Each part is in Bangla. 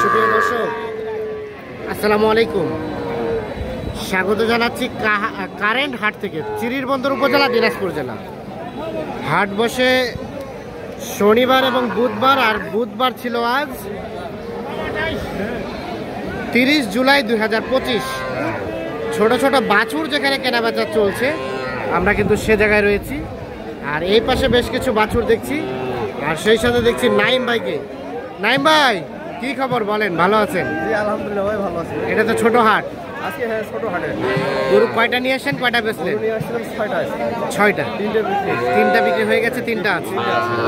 সুপ্রিয় দর্শক, আসসালামু আলাইকুম। স্বাগত জানাচ্ছি কারেন্ট হাট থেকে, চিরিরবন্দর উপজেলা, দিনাজপুর জেলা। হাট বসে শনিবার এবং বুধবার, আর বুধবার ছিল আজ 30 জুলাই 2025। ছোট ছোট বাছুর যেখানে কেনাবেচা চলছে, আমরা কিন্তু সে জায়গায় রয়েছি। আর এই পাশে বেশ কিছু বাছুর দেখছি, আর সেই সাথে দেখছি নাইম ভাইকে। নাইম ভাই, কি খবর বলেন, ভালো আছেন? জি আলহামদুলিল্লাহ ভাই, ভালো আছি। এটা তো ছোট হাট আজকে হ্যাঁ ছোট হাটে। গরু কয়টা নিয়ে আসেন, কয়টা বেচলেন? নিয়ে আসছিলাম 6টা। 6টা। 3টা বিক্রি হয়ে গেছে, 3টা আছে।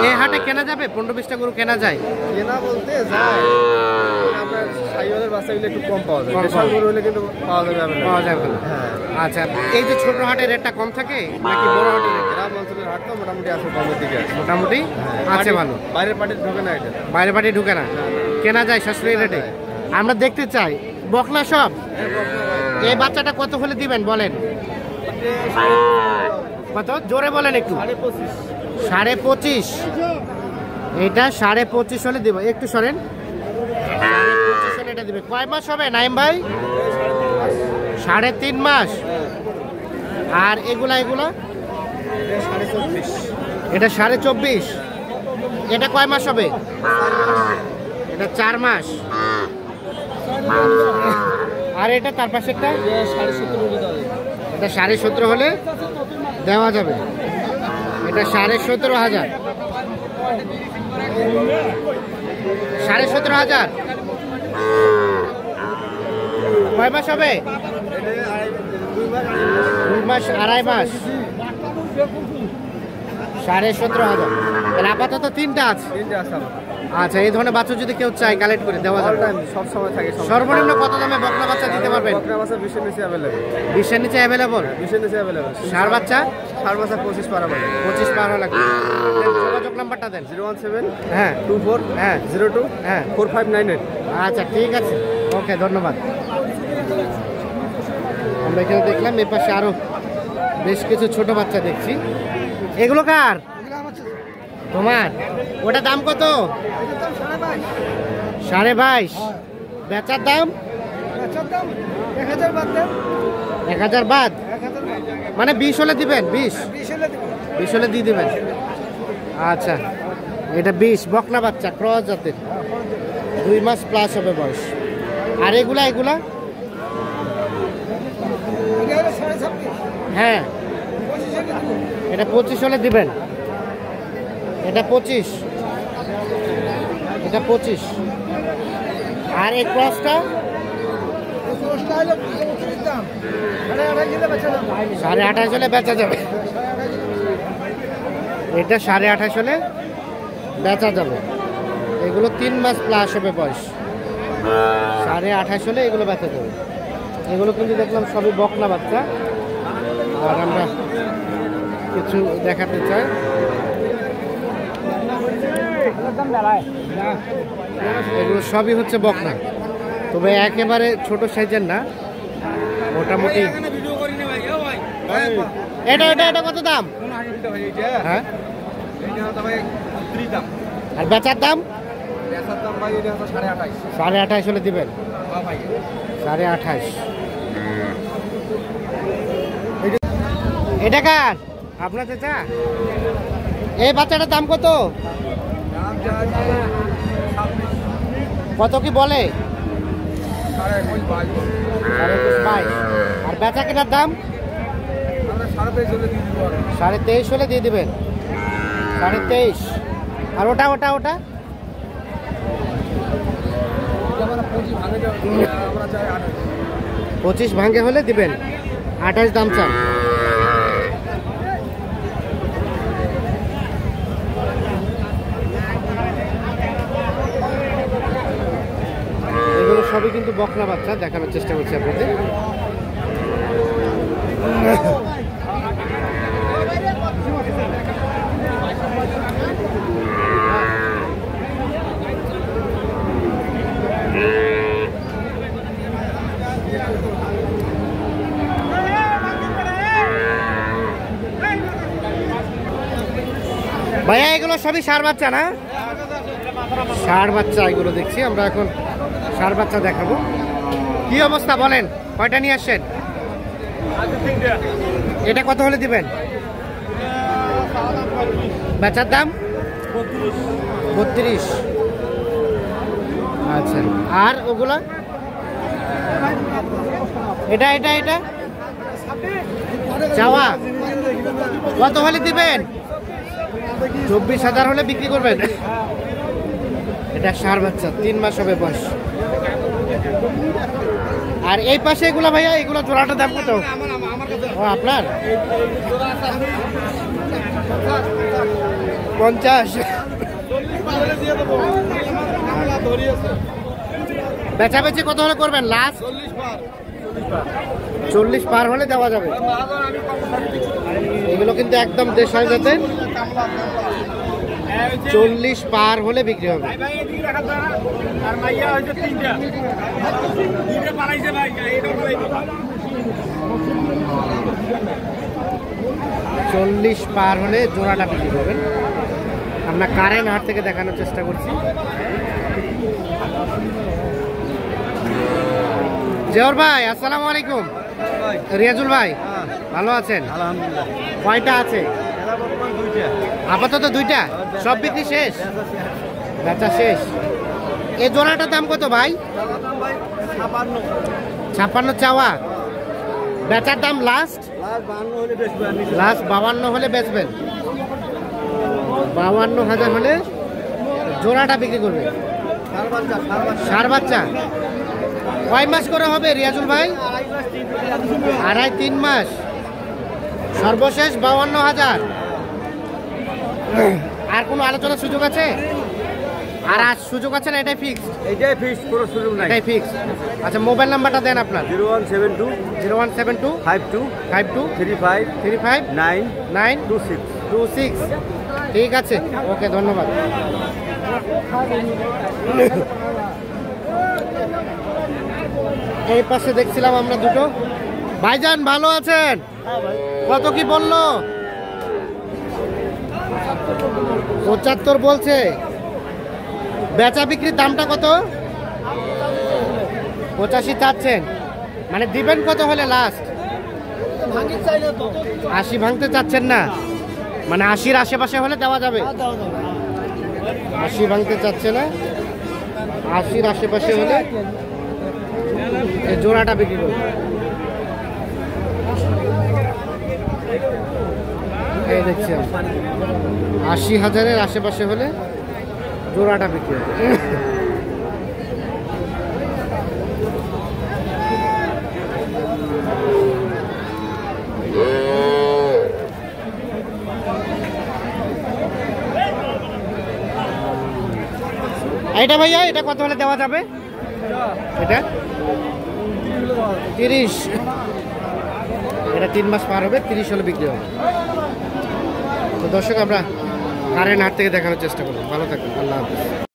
এই হাটে কেনা যাবে 15-20টা গরু কেনা যায়? কেনা বলতে যায় আপনার সাইওয়ালের বাচ্চাগুলো একটু কম পাওয়া যায়, দেশাল গরু হলে কিন্তু পাওয়া যাবে না। হ্যাঁ, আচ্ছা। এই যে ছোট হাটের রেটটা কম থাকে নাকি বড় হাটের রেট? গ্রাম অঞ্চলের হাট তো মোটামুটি আছে, কমের দিকে আছে। মোটামুটি আছে, ভালো। বাইরের পার্টি ঢোকে না, এটা বাইরে পাটি ঢুকে না, কেনা যায় সাশ্রয়ী রেটে। আমরা দেখতে চাই বকনা সব। এই বাচ্চাটা কত হলে দিবেন বলেন? কত জোরে বলেন একটু। 25.5। এটা 25.5 হলে দিব। একটু সরেন। 25 হলে এটা দিবে। কয় মাস হবে নাইম ভাই? 3.5 মাস। আর এগুলা এটা এটা 24.5। এটা কয় মাস হবে? এটা 4 মাস। আর এটা তার পাশে একটা 17.5 হলে দেওয়া যাবে। এটা 17,500। 17,500। কয় মাস হবে? 2 মাস, 2.5 মাস। 17,500। তাহলে আপাতত 3টা আছে। আচ্ছা, এই ধরনের বাচ্চা যদি কেউ চায় কালেক্ট করে দেওয়া যাবে? সব সময় থাকে। সর্বনিম্ন কত দামে বকনা বাচ্চা দিতে পারবেন? বকনা বাচ্চা 20 এর নিচে अवेलेबल। 20 এর নিচে অ্যাভেলেবল? 20 এর নিচে अवेलेबल। ষাঁড় বাচ্চা? ষাঁড় বাচ্চা 25 পার হবে। 25 পার হওয়া লাগবে। যোগাযোগ নাম্বারটা দেন। 017 হ্যাঁ 24 হ্যাঁ 02 হ্যাঁ 4598। আচ্ছা, ঠিক আছে, ওকে, ধন্যবাদ। আমরা এখানে দেখলাম এই পাশে আরো বেশ কিছু ছোট বাচ্চা দেখছি। এগুলো কার? তোমার? ওটা দাম কত? 22.5। বেচার দাম 1000 বাদ, মানে 20 হলে দিবেন? 20 হলে দিয়ে দিবেন। আচ্ছা, এটা 20 বকনা বাচ্চা, ক্রস জাতের, 2 মাস প্লাস হবে বয়স। আর এগুলা হ্যাঁ, এটা 25 হলে দিবেন। এটা 25। এটা 25। আর এই ক্রসটা 28.5 হলে বেচা যাবে। এটা 28.5 হলে বেচা যাবে। এগুলো 3 মাস প্লাস হবে বয়স। 28.5 হলে এগুলো বেচা যাবে। এগুলো কিন্তু দেখলাম সবই বকনা বাচ্চা। আর আমরা কিছু দেখাতে চাই। এগুলো সবই হচ্ছে বকনা, তবে একেবারে ছোট সাইজের না, মোটামুটি। এটা এটা এটা কত দাম? হ্যাঁ, আর বেচার দাম? 28.5 হলে দিবেন। 28.5। এটা কার? আপনার চাচা? এই বাচ্চাটার দাম কত? কত কি বলে? 22.5। আর বেচা কেনার দাম? 23.5 হলে দিয়ে দিবেন। 23.5। আর ওটা ওটা ওটা 25 ভাঙে হলে দিবেন। 28 দাম চান। এগুলো সবই কিন্তু বকনা বাচ্চা, দেখানোর চেষ্টা করছি আপনাদের। ভাইয়া এগুলো সবই ষাঁড় বাচ্চা না? ষাঁড় বাচ্চা এগুলো দেখছি আমরা, এখন ষাঁড় বাচ্চা দেখাবো। কি অবস্থা বলেন, কয়টা নিয়ে আসছেন? এটা কত হলে দিবেন? বেচার দাম 32। আচ্ছা, আর ওগুলা? এটা এটা এটা চাওয়া কত হলে দিবেন? 24,000 হলে বিক্রি করবেন। এটা ষাঁড় বাচ্চা, 3 মাস হবে বয়স। আর এই পাশে এগুলা ভাইয়া, এগুলো জোড়াটার দাম কত? ও আপনার 50। বেচাবেচি কত হলে করবেন লাস্ট? 40 পার হলে দেওয়া যাবে। এগুলো কিন্তু একদম দেশাল জাতের, 40 পার হলে বিক্রি হবে। 40 পার হলে জোড়াটা বিক্রি করবেন। আমরা কারেন্ট হাট থেকে দেখানোর চেষ্টা করছি। জহর ভাই, আসসালামু আলাইকুম। রিয়াজুল ভাই, ভালো আছেন? আলহামদুলিল্লাহ। কয়টা আছে? আপাতত 2টা, সব বিক্রি শেষ, বেচা শেষ। এই জোড়াটার দাম কত ভাই? 56 চাওয়া, বেচার দাম লাস্ট 52 হলে বেচবেন। 52,000 হলে জোড়াটা বিক্রি করবে। ষাঁড় বাচ্চা কয় মাস করে হবে রিয়াজুল ভাই? 2.5-3 মাস। সর্বশেষ 52,000। আর কোনো আলোচনার সুযোগ আছে? আর সুযোগ আছে না? এটাই ফিক্স? এটাই ফিক্স, কোনো সুযোগ নাই। এটাই ফিক্স। আচ্ছা, মোবাইল নাম্বারটা দেন আপনার। 0172 52 35 92926। ঠিক আছে, ওকে, ধন্যবাদ। এই পাশে দেখছিলাম আমরা দুটো। ভাইজান ভালো আছেন? কত কি বললো? 75 বলছে। বেচা বিক্রির দামটা কত? 85 চাচ্ছেন, মানে দিবেন কত হলে লাস্ট? 80 ভাঙতে চাচ্ছেন না, মানে 80-র আশেপাশে হলে দেওয়া যাবে। 80 ভাঙতে চাচ্ছে না, 80-র আশেপাশে হলে এই জোড়াটা বিক্রি করবে। এই দেখছেন, 80,000-এর আশেপাশে হলে জোড়াটা বিক্রি হবে। এটা ভাইয়া, এটা কত হলে দেওয়া যাবে? এটা 30। এটা 3 মাস পার হবে, 30 হলে বিক্রি হবে। তো দর্শক, আমরা কারেন্ট হাট থেকে দেখানোর চেষ্টা করবো। ভালো থাকবেন, আল্লাহ হাফেজ।